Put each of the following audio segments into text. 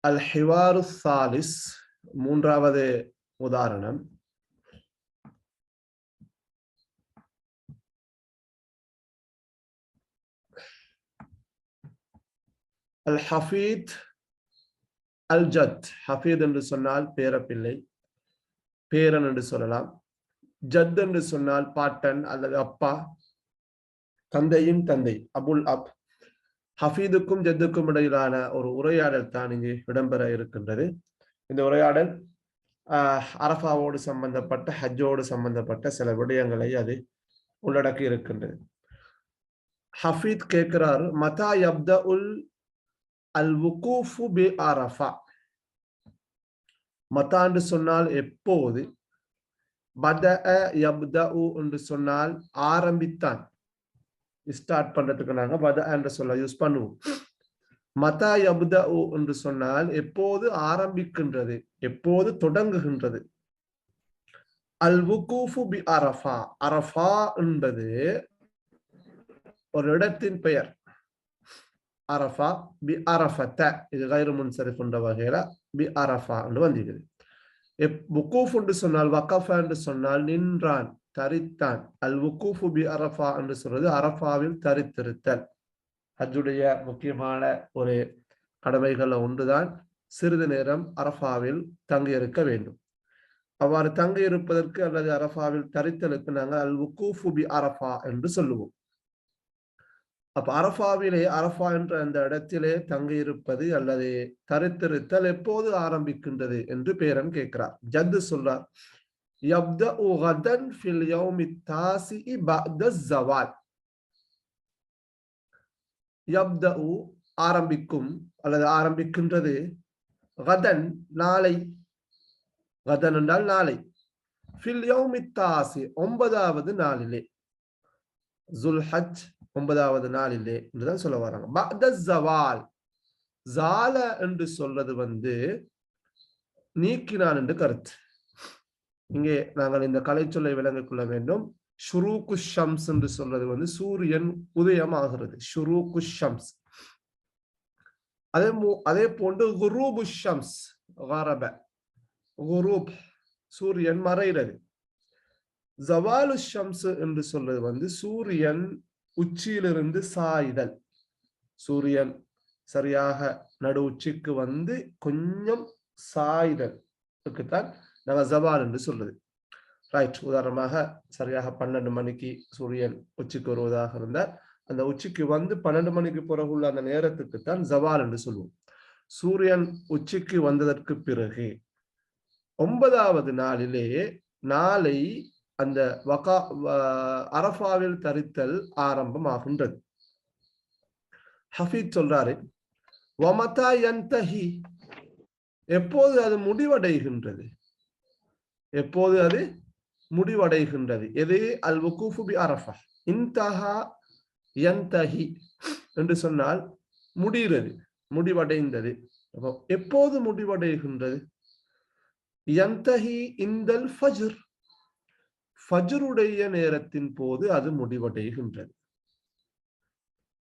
அல் ஹிவாரு சாலிஸ் மூன்றாவது உதாரணம். அல் ஹஃபீத் அல் ஜத். ஹஃபீத் என்று சொன்னால் பேரப்பிள்ளை, பேரன் என்று சொல்லலாம். ஜத் என்று சொன்னால் பாட்டன் அல்லது அப்பா, தந்தையின் தந்தை, அபுல் அப். ஹஃபீதுக்கும் ஜத்துக்கும் இடையிலான ஒரு உரையாடல் தான் இங்கு இடம்பெற இருக்கின்றது. இந்த உரையாடல் அரஃபாவோடு சம்பந்தப்பட்ட, ஹஜ்ஜோடு சம்பந்தப்பட்ட சில விடயங்களை அது உள்ளடக்கி இருக்கின்றது. ஹஃபீத் கேட்கிறார், மதா யப்த உல் அல் வுகூஃபு பி அரஃபா. மதா என்று சொன்னால் எப்போது, பதஅ யப்தஉ என்று சொன்னால் ஆரம்பித்தான், ஸ்டார்ட் பண்றதுக்கு நாங்க பதஅ என்ற சொல்ல யூஸ் பண்ணுவோம். மதா யப்தஉ என்று சொன்னால் எப்போது ஆரம்பிக்கின்றது, எப்போது தொடங்குகின்றது. அல் வுகூஃபு பி அரஃபா. அரஃபா என்பது ஒரு இடத்தின் பெயர். அரஃபா பி அரஃபத, இது கைரு முன்சரிஃப் என்ற வகையில பி அரஃபா என்று வந்திருக்கிறது. வுகூஃப் என்று சொன்னால், வகஃப என்று சொன்னால் நின்றான், தரித்தான். அல் வுகூஃபு பி அரஃபா என்று சொல்றது அரஃபாவில் தரித்திருத்தல். ஹஜ்ஜுடைய முக்கியமான ஒரு கடமைகள் ஒன்றுதான் சிறிது நேரம் அரஃபாவில் தங்கியிருக்க வேண்டும். அவ்வாறு தங்கி இருப்பதற்கு அல்லது அரஃபாவில் தரித்தலுக்கு நாங்கள் அல் வுகூஃபு பி அரஃபா என்று சொல்லுவோம். அப்ப அரஃபாவிலே, அரஃபா என்ற அந்த இடத்திலே தங்கி இருப்பது அல்லது தரித்திருத்தல் எப்போது ஆரம்பிக்கின்றது என்று பேரன் கேட்கிறார். ஜத்து சொல்றார், யப்தஉ கதன் ஃபில் யௌமி தாசிஇ பஅத ஸவால். யப்தஉ ஆரம்பிக்கும் அல்லது ஆரம்பிக்கின்றது, கதன் நாளை, கதன் என்றால் நாளை, ஃபில் யௌமி தாசி ஒன்பதாவது நாளிலே, ஜுல்ஹஜ் ஒன்பதாவது நாளிலே என்றுதான் சொல்ல வராங்க. பஅத ஸவால், ஜால என்று சொல்றது நீக்கினான் என்று கருத்து. இங்கே நாங்கள் இந்த கலை சொல்லை விளங்கிக் கொள்ள வேண்டும். ஷுரூக்கு ஷம்ஸ் என்று சொல்றது சூரியன் உதயம் ஆகிறது, ஷுரூக்கு ஷம்ஸ். அதே போன்று குரூபு ஷம்ஸ், கரப, குரூப் சூரியன் மறைகிறது. ஜவாலு ஷம்ஸ் என்று சொல்றது சூரியன் உச்சியிலிருந்து சாய்தல். சூரியன் சரியாக நடு உச்சிக்கு கொஞ்சம் சாய்தல் தான் நாங்கள் ஜவால் என்று சொல்றது. ரைட். உதாரணமாக சரியாக 12 மணிக்கு சூரியன் உச்சிக்கு வருவதாக இருந்தால், அந்த உச்சிக்கு 12 மணிக்கு பிறகு உள்ள அந்த நேரத்துக்கு தான் ஜவால் என்று சொல்லுவோம். சூரியன் உச்சிக்கு வந்ததற்கு பிறகு 9வது நாளிலே, நாளை அந்த அரஃபாவில் தரித்தல் ஆரம்பமாகின்றது. ஹஃபீத் சொல்றாரு, வமதா யன்தஹி, எப்போது அது முடிவடைகின்றது, எப்போது அது முடிவடைகின்றது. எது? அல் வுகூஃபு பி அரஃபா. இன்தஹா யன்தஹி என்று சொன்னால் முடிகிறது, முடிவடைந்தது. எப்போது முடிவடைகின்றது? யன்தஹி இந்தல் ஃபஜ்ர், ஃபஜ்ருடைய நேரத்தின் போது அது முடிவடைகின்றது.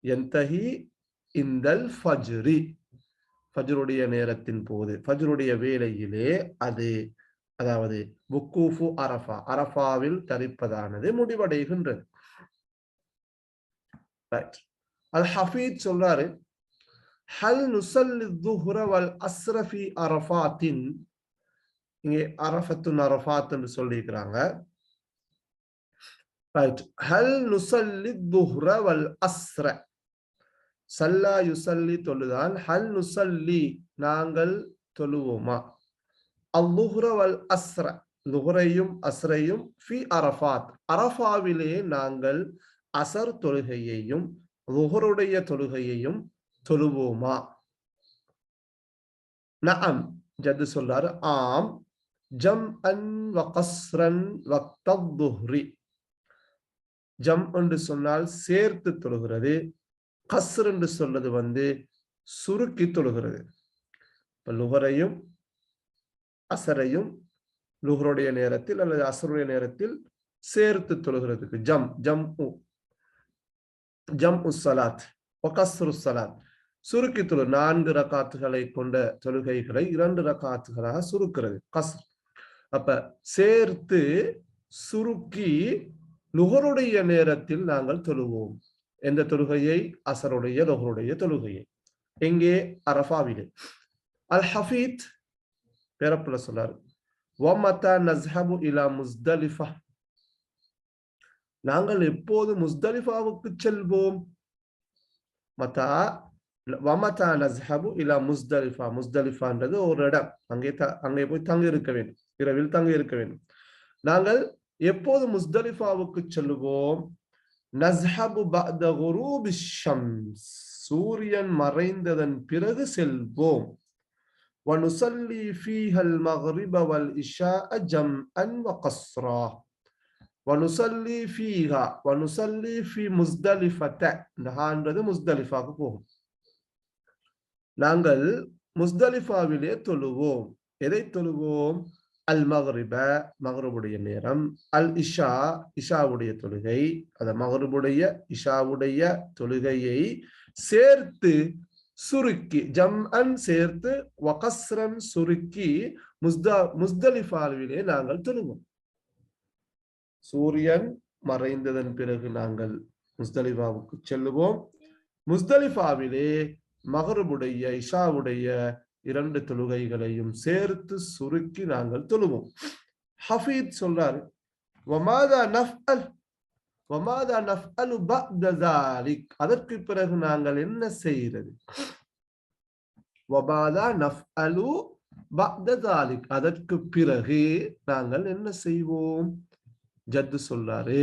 யன்தஹி இந்தல் ஃபஜ்ரி, ஃபஜ்ருடைய நேரத்தின் போது, ஃபஜ்ருடைய வேளையிலே அது, அதாவது வுகூஃபு அரஃபா, அரஃபாவில் தரிப்பதானது முடிவடைகின்றது. அல் ஹஃபீத் சொல்றாரு, ஹல் நுஸல்லி ظுஹ்ர வல் அஸ்ர ஃபீ அரஃபாத்தின். இங்கே அரஃபத்துன் அரஃபாத் என்று சொல்லியிருக்கிறாங்க. ரைட். ஹல் நுஸல்லி ظுஹ்ர வல் அஸ்ர, சல்லா யுஸல்லி தொழுதான், ஹல் நுஸல்லி நாங்கள் தொழுவோமா, அல்-ظுஹ்ர வல் அஸ்ர, லுஹ்ரையும் அஸ்ரையும், ஃபி அரஃபாத் அரஃபாவிலே நாங்கள் அசர் தொழுகையையும் லுஹ்ருடைய தொழுகையையும் தொழுவோமா. நஅம், ஜத்து சொல்றாரு, ஆம். ஜம்அன் வ கஸ்ரன் வக்தல் ظுஹ்ரி, ஜம் என்று சொன்னால் சேர்த்து தொழுகிறது, கஸ்ர் என்று சொல்றது சுருக்கி தொழுகிறது. இப்ப லுஹரையும் அசரையும் லுஹருடைய நேரத்தில் அல்லது அசருடைய நேரத்தில் சேர்த்து தொழுகிறதுக்கு ஜம், ஜம் உ சலாத் வ கஸ்ரு சலாத். சுருக்கி தொழு 4 ரகாத்துகளை கொண்ட தொழுகைகளை 2 ரகாத்துகளாக சுருக்கிறது கஸ்ர். அப்ப சேர்த்து சுருக்கி லுஹருடைய நேரத்தில் நாங்கள் தொழுவோம். எந்த தொழுகையை? அசருடைய லுஹருடைய தொழுகையை. எங்கே? அரஃபாவிலே. அல் ஹஃபீத் பேரப்புல சொல்றாரு, வமதா நஸ்ஹபு இலா முஸ்தலிஃபா, நாங்கள் எப்போது முஸ்தலிஃபாவுக்கு செல்வோம்? மதா வமதா நஸ்ஹபு இலா முஸ்தலிஃபா, முஸ்தலிஃபான்றது ஒரு இடம், அங்கே போய் தங்க இருக்க வேண்டும், இரவில் தங்க இருக்க வேண்டும். நாங்கள் எப்போது முஸ்தலிஃபாவுக்கு செல்வோம்? நஸ்ஹபு பஅத குரூபி ஷம்ஸ், சூரியன் மறைந்ததன் பிறகு செல்வோம். وَنُصَلِّي فِيهَا الْمَغْرِبَ وَالْإِشَاءَ جَمْعًا وَقَصْرًا. وَنُصَلِّي فِيهَا, وَنُصَلِّي فِي مُزْدَلِفَةَ, இந்த ஹான்றது முஸ்தலிஃபாவுக்கு போகும். நாங்கள் முஸ்தலிஃபாவிலே தொழுவோம். எதை தொழுவோம்? அல் மக்ரிப, மக்ரிபுடைய நேரம், அல் இஷா, இஷாவுடைய தொழுகை, அந்த மக்ரிபுடைய இஷாவுடைய தொழுகையை சேர்த்து சுருக்கி, ஜம்அன் சேர்த்து, வகஸ்ரன் சுருக்கி, முஸ்தலிஃபாவிலே நாங்கள் தொழுவோம். சூரியன் மறைந்ததன் பிறகு நாங்கள் முஸ்தலிஃபாவுக்கு செல்லுவோம். முஸ்தலிஃபாவிலே மக்ரிபுடைய இஷாவுடைய 2 தொழுகைகளையும் சேர்த்து சுருக்கி நாங்கள் தொழுவோம். ஹஃபீத் சொல்றாரு, வமாதா நஃப்அல், வமாதா நஃப்அலு பஅத ஸாலிக், அதற்கு பிறகு நாங்கள் என்ன செய்கிறது? வமாதா நஃப்அலு பஅத ஸாலிக், அதற்கு பிறகு நாங்கள் என்ன செய்வோம்? ஜத்து சொல்றாரு,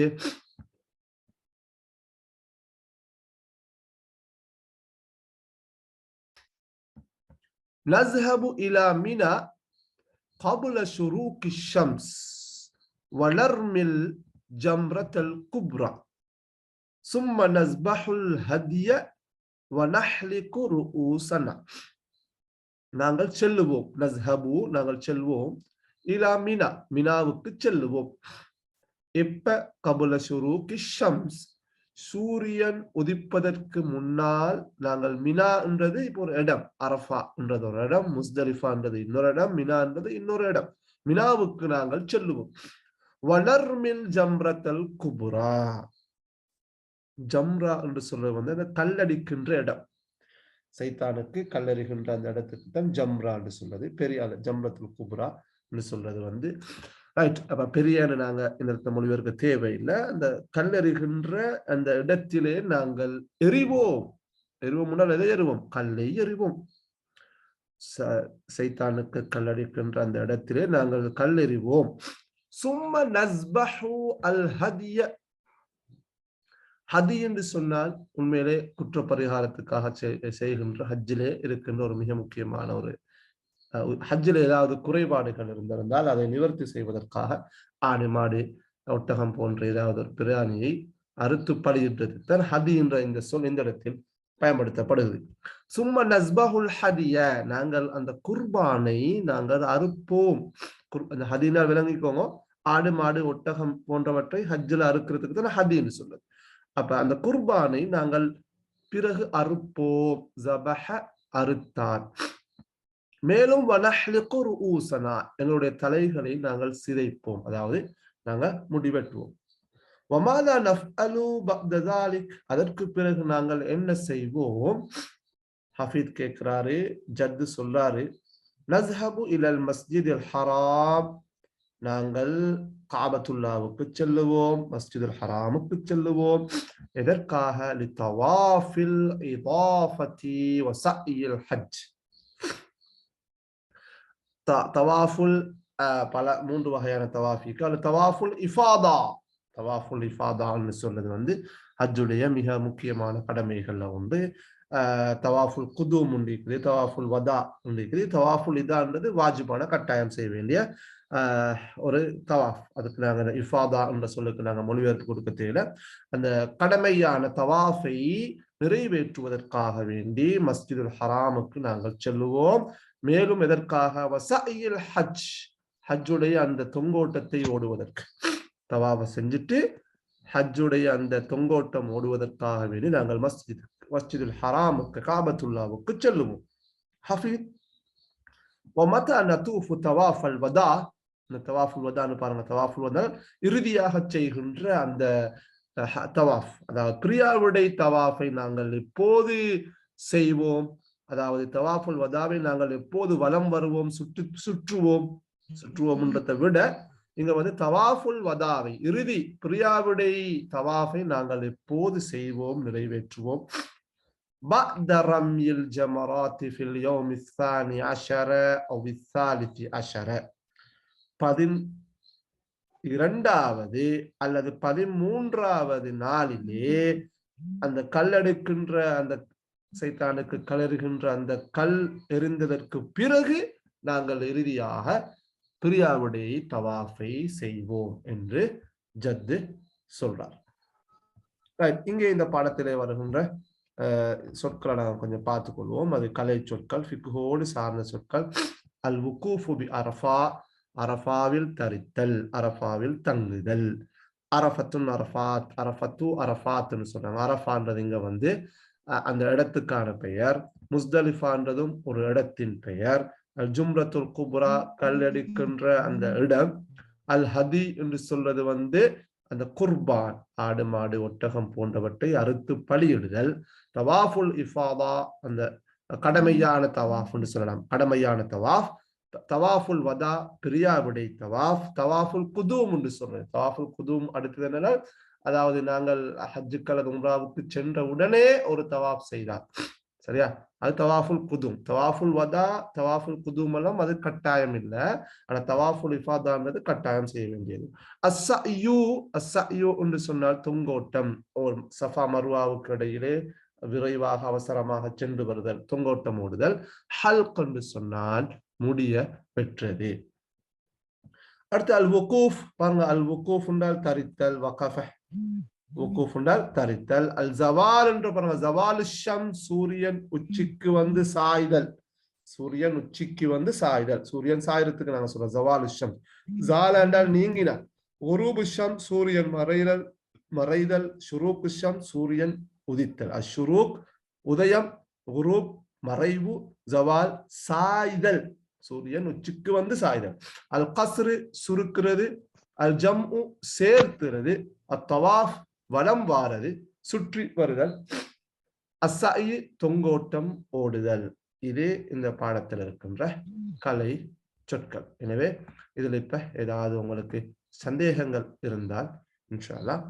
நஸ்ஹபு இலா மினா قبل شروق الشمس ونرمي الجمرة الكبرى ثم نذبح الهدي ونحلق رؤوسنا. நாங்கள் செல்லுவோம், நஸ்ஹபு நாங்கள் செல்வோம், இலா மினா, மினாவுக்கு செல்லுவோம். எப்ப? கபுல ஷுரூகி ஷம்ஸ், சூரியன் உதிப்பதற்கு முன்னால். நாங்கள் மினா என்றது இப்போ ஒரு இடம், அரஃபா என்றது ஒரு இடம், முஸ்தலிஃபா என்றது இன்னொரு இடம், மினா என்றது இன்னொரு இடம். மினாவுக்கு நாங்கள் செல்லுவோம். வனர்மில் ஜம்ரத்தல் குபுரா, ஜம்ரா என்று சொல்றது வந்து அந்த கல்லடிக்கின்ற இடம், சைத்தானுக்கு கல்லறிகின்ற அந்த இடத்துக்கு தான் ஜம்ரா என்று சொல்றது. பெரிய ஜம்ரத்துல் குபுரா என்று சொல்றது வந்து ரைட். அப்ப பெரிய நாங்க இந்த மொழிபெயர்க்க தேவையில்லை. அந்த கல்லெறிகின்ற அந்த இடத்திலே நாங்கள் எறிவோம். எறிவோம் முன்னால் எதை எறிவோம்? கல்லை எறிவோம். சைத்தானுக்கு கல்லடிக்கின்ற அந்த இடத்திலே நாங்கள் கல் எறிவோம். சும்ம நஸ்பஹு அல் ஹதிய, ஹதி என்று சொன்னால் உண்மையிலே குற்ற பரிகாரத்துக்காக செய்கின்ற ஹஜ்ஜிலே இருக்கின்ற ஒரு மிக முக்கியமான ஒரு, ஹஜ்ஜில் ஏதாவது குறைபாடுகள் இருந்திருந்தால் அதை நிவர்த்தி செய்வதற்காக ஆடு மாடு ஒட்டகம் போன்ற ஏதாவது ஒரு பிராணியை அறுத்து பலியிட்டது தான் ஹதி என்ற இந்த சொல் இந்த இடத்தில் பயன்படுத்தப்படுகிறது. சும்ம நஸ்பஹுல் ஹதிய, நாங்கள் அந்த குர்பானை நாங்கள் அறுப்போம். அந்த ஹதினா விளங்கிக்கோங்க, ஆடு மாடு ஒட்டகம் போன்றவற்றை ஹஜ்ஜில் அறுக்கிறதுக்கு தான் ஹதி என்று சொல்லுது. அப்ப அந்த குர்பானை நாங்கள் பிறகு அறுப்போம். ஜபஹ அறுத்தான். மேலும் வனஹ்லிகு ரூஸனா, எங்களுடைய தலைகளை நாங்கள் சிதைப்போம், அதாவது நாங்கள் முடிவெட்டுவோம். வமாதா நஃப்அலு பஅத ஸாலிக், அதற்கு பிறகு நாங்கள் என்ன செய்வோம்? ஹஃபீத் கேட்கிறாரு, ஜத்து சொல்றாரு, நஸ்ஹபு இலல் மஸ்ஜிதில் ஹராம், நாங்கள் காபத்துல்லாவுக்கு செல்லுவோம், மஸ்ஜிதுல் ஹராமுக்கு செல்லுவோம். எதற்காக? லிதவாஃபில் இதாஃபதி வ ஸஅயில் ஹஜ். தவாஃபுல் பல 3 வகையான தவாஃபிக்கு, அல்ல தவாஃபுல் இஃபாதா, தவாஃபுல் இஃபாதான்னு சொல்றது வந்து ஹஜ்ஜுடைய மிக முக்கியமான கடமைகள்ல ஒன்று. தவாஃபுல் குதூம் உண்டிக்குது, தவாஃபுல் வதா உண்டிக்குது. தவாஃபுல் இதான்றது வாஜிபான கட்டாயம் செய்ய வேண்டிய ஒரு தவாஃப். அதுக்கு நாங்கள் இஃபாதா என்ற சொல்லுக்கு நாங்கள் மொழிபெயர்த்து கொடுக்க தேவை. அந்த கடமையான தவாஃபை நிறைவேற்றுவதற்காக வேண்டி மஸ்ஜிதுல் ஹராமுக்கு நாங்கள் செல்லுவோம். மேலும் எதற்காக? வஸஇல் ஹஜ், ஹஜ்ஜுடைய அந்த தொங்கோட்டத்தை ஓடுவதற்கு. தவாஃபை செஞ்சுட்டு ஹஜ்ஜுடைய அந்த தொங்கோட்டம் ஓடுவதற்காக வேண்டி நாங்கள் மஸ்ஜிதுல் ஹராமுக்கு காபத்துல்லாவுக்கு செல்லுவோம். ஹஃபீத் ومتى نطوف طواف الوداع இந்த தவாஃபுல் வதான்னு பாருங்க. தவாஃபுல் வதா இறுதியாக செய்கின்ற அந்த தவாஃப், அதாவது பிரியாவுடை தவாஃபை நாங்கள் எப்போது செய்வோம், அதாவது தவாஃபுல் வதாவை நாங்கள் எப்போது வலம் வருவோம், சுற்றுவோம்ன்றதை விட இங்க வந்து தவாஃபுல் வதாவை இறுதி பிரியாவுடை தவாஃபை நாங்கள் எப்போது செய்வோம், நிறைவேற்றுவோம். بعد رمي الجمرات في اليوم 12 أو 13 12வது அல்லது 13வது நாளிலே அந்த கல்லெடுக்கின்ற அந்த சைத்தானுக்கு கலருகின்ற அந்த கல் எரிந்ததற்கு பிறகு நாங்கள் இறுதியாக பிரியாவுடைய தவாஃபை செய்வோம் என்று ஜத்து சொல்றார். இங்கே இந்த பாடத்திலே வருகின்ற சொற்களை நாங்கள் கொஞ்சம் பார்த்துக்கொள்வோம். அது கலை சொற்கள், ஃபிக்ஹோடு சார்ந்த சொற்கள். அல் வுகூஃபு பி அரஃபா, அரஃபாவில் தரித்தல், அரஃபாவில் தங்குதல். அரஃபத்துன் அரஃபாத், அரஃபத்து அரஃபாத்னு சொல்றாங்க. அரஃபான்றது இங்க வந்து அந்த இடத்துக்கான பெயர். முஸ்தலிஃபான்றதும் ஒரு இடத்தின் பெயர். அல் ஜும்ரத்துல் குப்ரா கல் எடுக்கின்ற அந்த இடம். அல் ஹதி என்று சொல்றது வந்து அந்த குர்பான், ஆடு மாடு ஒட்டகம் போன்றவற்றை அறுத்து பலியிடுதல். தவாஃபுல் இஃபாதா அந்த கடமையான தவாஃப்னு சொல்லலாம், கடமையான தவாஃப். தவாஃபுல் வதா பிரியாவுடை தவாஃப். தவாஃபுல் குதூம் என்று சொல்றது. தவாஃபுல் குதூம் அடுத்தது என்னன்னா, அதாவது நாங்கள் ஹஜ்ஜுக்கு அல்லது உம்ராவுக்கு சென்ற உடனே ஒரு தவாஃப் செய்தார், சரியா, அது தவாஃபுல் குதூம். தவாஃபுல் வதா தவாஃபுல் குதூம் எல்லாம் அது கட்டாயம் இல்லை, ஆனா தவாஃபுல் இஃபாதான்றது கட்டாயம் செய்ய வேண்டியது. அஸ்ஸயு என்று சொன்னால் தொங்கோட்டம், ஒரு சஃபா மர்வாவுக்கு இடையிலே விரைவாக அவசரமாக சென்று வருதல், தொங்கோட்டம் ஓடுதல். ஹல்க் என்று சொன்னால் முடிய பெற்றது. அடுத்து அல் வுகூஃப் பாருங்க. அல் வுகூஃப் என்றால் தரித்தல், வகஃப வுகூஃப் என்றால் தரித்தல். அல் ஜவால் என்று பாருங்க. ஜவால் ஷம் சூரியன் உச்சிக்கு வந்து சாய்தல், சூரியன் உச்சிக்கு வந்து சாய்தல், சூரியன் சாயறதுக்கு நாங்க சொல்றோம் ஜவால் ஷம். ஜால் என்றால் நீங்கினார். குரூப் ஷம் சூரியன் மறைதல், மறைதல். ஷுரூக் ஷம் சூரியன் உதித்தல். அஷ்ஷுரூக் உதயம், குரூப் மறைவு, ஜவால் சாய்தல், சூரியன் உச்சிக்கு வந்து சாய்தல். அல் கஸ்ரு சுருக்கிறது, அல் ஜம்உ சேர்த்துறது, அத்தவாஃப் வலம் வாரது, சுற்றி வருதல், அஸ்ஸயி தொங்கோட்டம் ஓடுதல். இது இந்த பாடத்தில் இருக்கின்ற கலை சொற்கள். எனவே இதுல இப்ப ஏதாவது உங்களுக்கு சந்தேகங்கள் இருந்தால் இன்ஷா அல்லாஹ்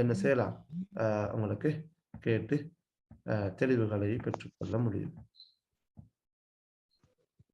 என்ன செய்யலாம், உங்களுக்கு கேட்டு தெளிவுகளை பெற்றுக்கொள்ள முடியும்.